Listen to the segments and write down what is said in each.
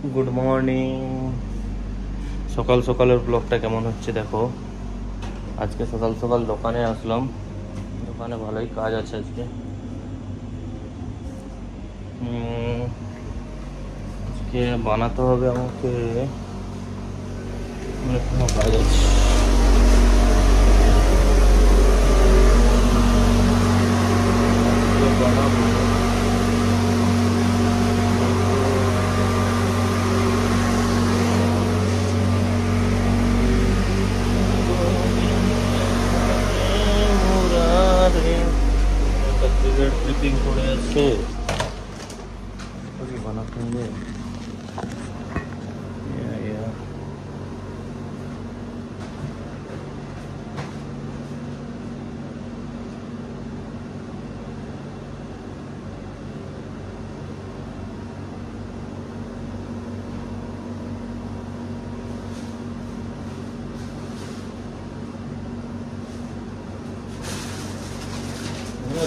Good morning. সকাল সকালের ব্লগটা কেমন হচ্ছে দেখো। আজকে সকাল সকাল দোকানে আসলাম। দোকানে ভালোই কাজ আছে আজকে। আজকে বানাতে হবে আমাকে, অনেক কাজ আছে। বানাবো ক্লিপিং করে আছে বানাতে হবে।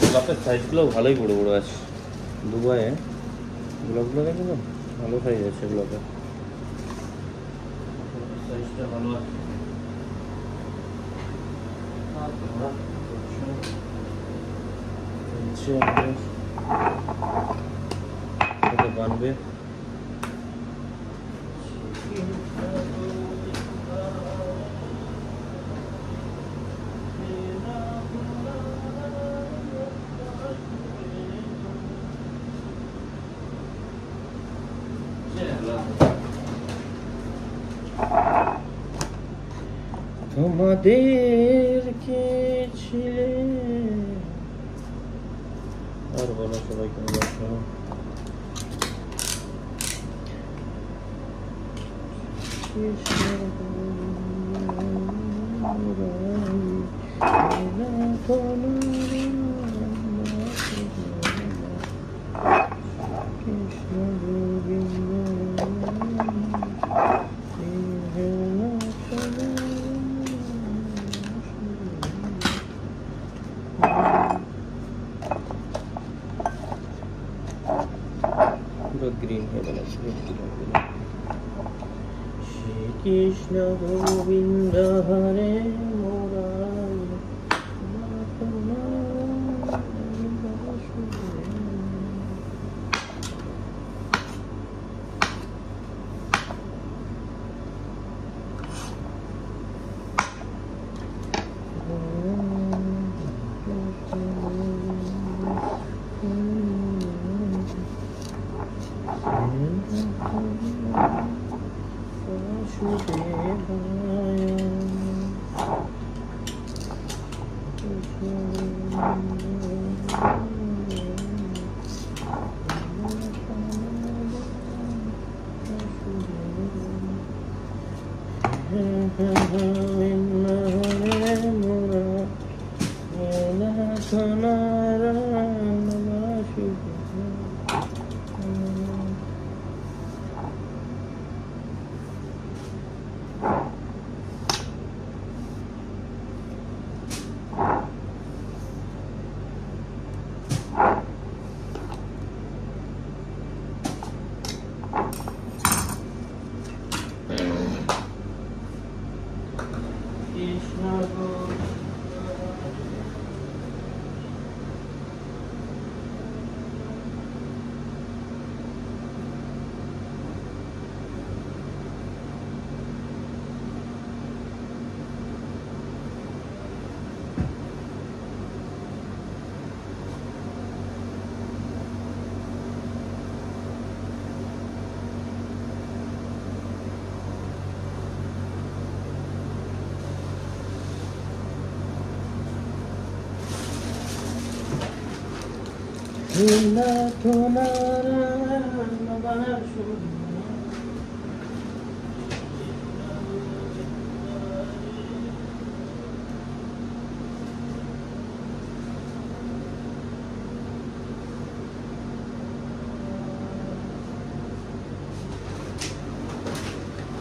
গোলাপের সাইজগুলো ভালোই বড় বড় আছে। দুবাইয়ে গোলাপগুলো দেখো তো, ভালো সাইজ আছে গোলাপের। সাইজটা ভালো আছে। বানবে তোমাদেরকে ছিলে আর বলো সবাই কেমন আছো। গ্রিন হয়ে গেল। শ্রী কৃষ্ণ গোবিন্দ হরে মুরারি।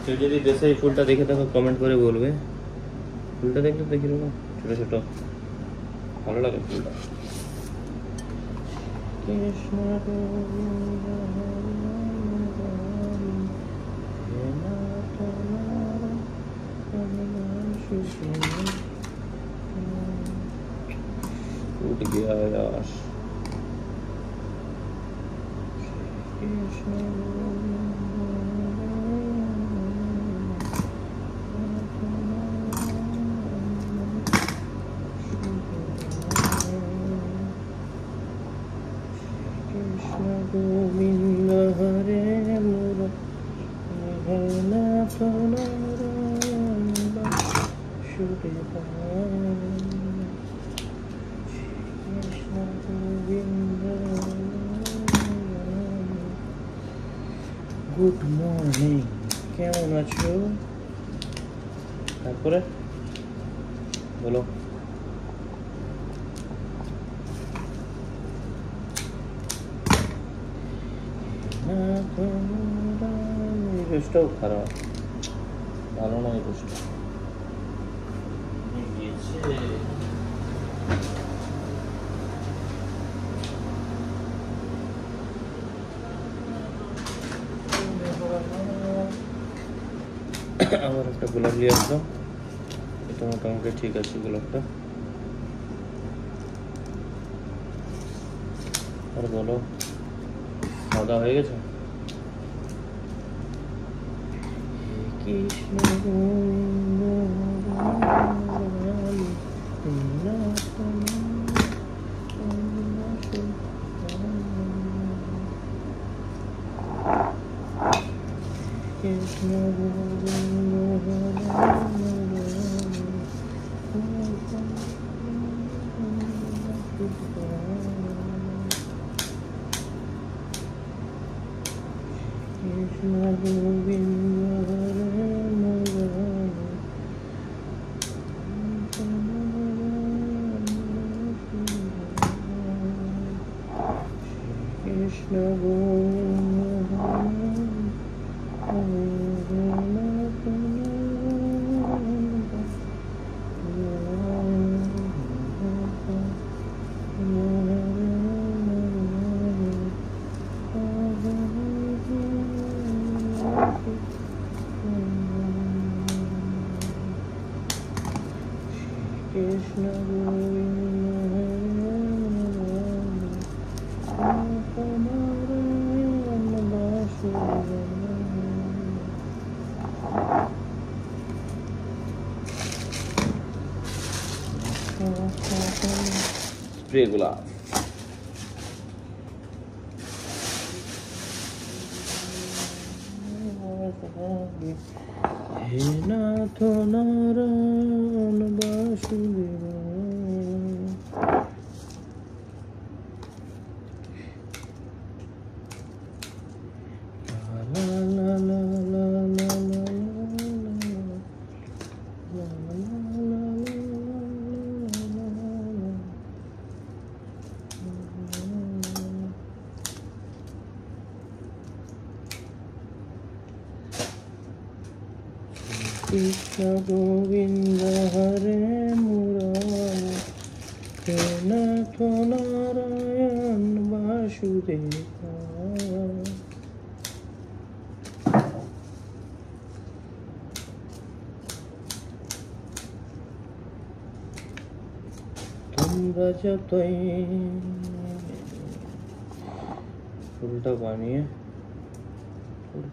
কেউ যদি দেশে এই ফুলটা দেখে থাকো কমেন্ট করে বলবে। ফুলটা দেখলে দেখি না ছোট ছোট ভালো লাগে ফুলটা। কৃষ্ণ टूट गया यार। गोविंद हरे मुरलीनाथ नारायण वासुदेवाय। कृष्ण गोविंद। গুড মর্নিং, কেমন আছো? তারপরে বলো। এই ড্রেসটাও খারাপ, ভালো না এই ড্রেসটা। আবার একটা গোলাপ নিয়ে আসলাম, এটা মোটামুটি ঠিক আছে গোলাপটা। আর বলো, খাওয়া দাওয়া হয়ে গেছে? কৃষ্ণ গোবিন্দ কৃষ্ণ গোবিন্দ হরে মুরারি কৃষ্ণ গোবিন্দ কৃষ্ণ স্প্রে গোলাপ। হে নাথ নারায়ণ বাসুদেবায়। লা লা লা লা লা লা কৃষ্ণ গোবিন্দ হরে মুরারি হে নাথ নারায়ণ বাসুদেবায়। তোমরা যতই ফুলটা বানিয়ে ফুল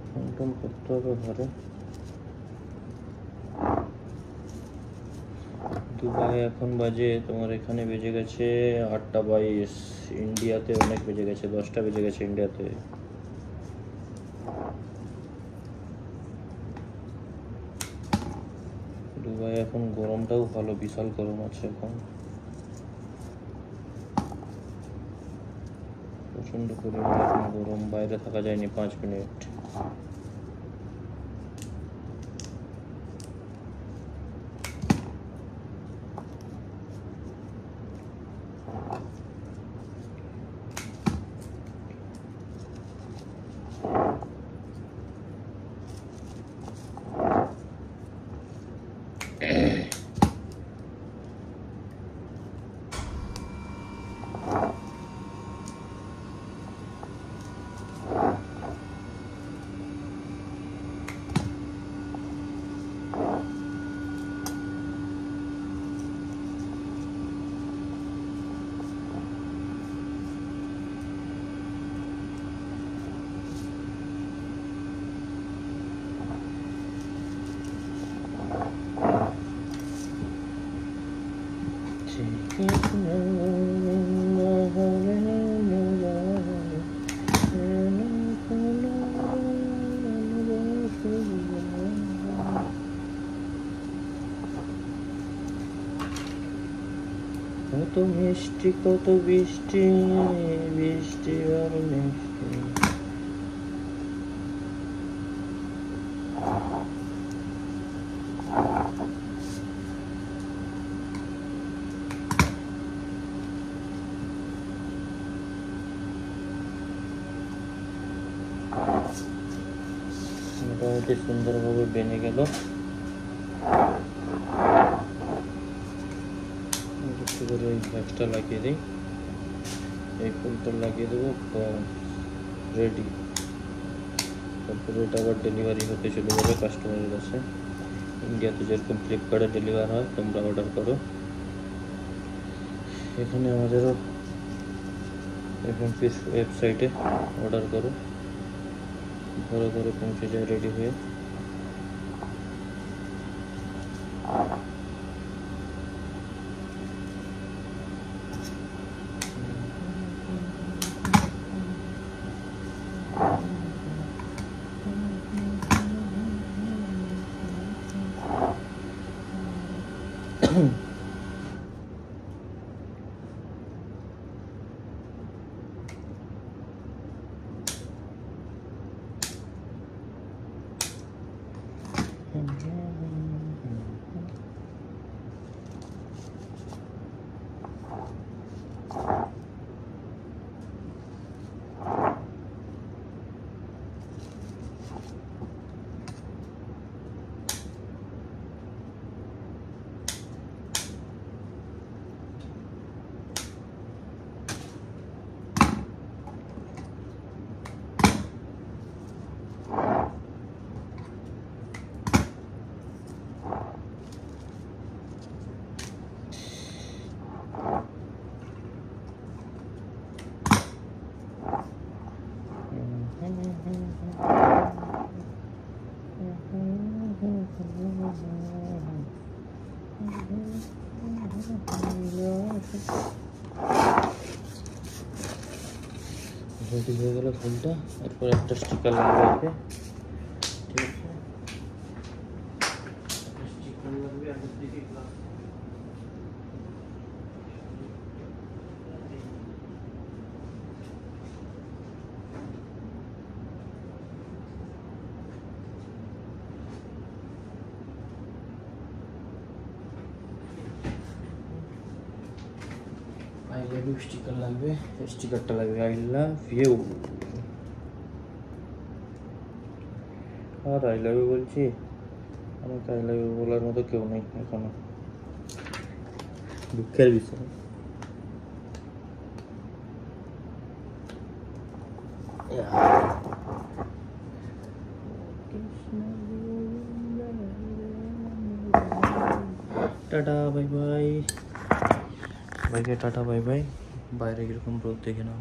করতে হবে ঘরে। দুবাই এখন বাজে তোমার, এখানে বেজে গেছে 8:22, ইন্ডিয়াতে অনেক বেজে গেছে, 10টা বেজে গেছে ইন্ডিয়াতে। দুবাই এখন গরমটাও ভালো, বিশাল গরম আছে এখন, প্রচন্ড পরিমাণে এখন গরম, বাইরে থাকা যায়নি 5 মিনিট। কত মিষ্টি কত বৃষ্টি, বৃষ্টি আর মিষ্টি। মোটামুটি সুন্দরভাবে বেনে গেল। একটু করে এই ভ্যাক্সটা লাগিয়ে দিই, এই ফুলটা লাগিয়ে দেবো, রেডি। তারপরে এটা আবার ডেলিভারি হতে চলে যাবে কাস্টমারের কাছে। ইন্ডিয়াতে যেরকম ফ্লিপকার্টে ডেলিভার হয়, তোমরা অর্ডার করো। এখানে আমাদেরও FMP's ওয়েবসাইটে অর্ডার করো, ঘরে ঘরে পৌঁছে যায় রেডি হয়ে। রেডি হয়ে গেল ফুলটা। এরপর একটা স্টিকার লাগবে এতে, ঠিক আছে? স্টিকার লাগবে আগের দিকে। আই লাভ ইউ স্টিকার লাগবে, স্টিকারটা লাগবে আই লাভ ইউ। আর আই লাভ ইউ বলছি, আমাকে আই লাভ ইউ বলার মতো কেউ নেই এখনো, দুঃখের বিষয়। টাটা বাই বাই, সবাইকে টাটা বাই বাই। বাইরে কিরকম রোদ দেখে নাও।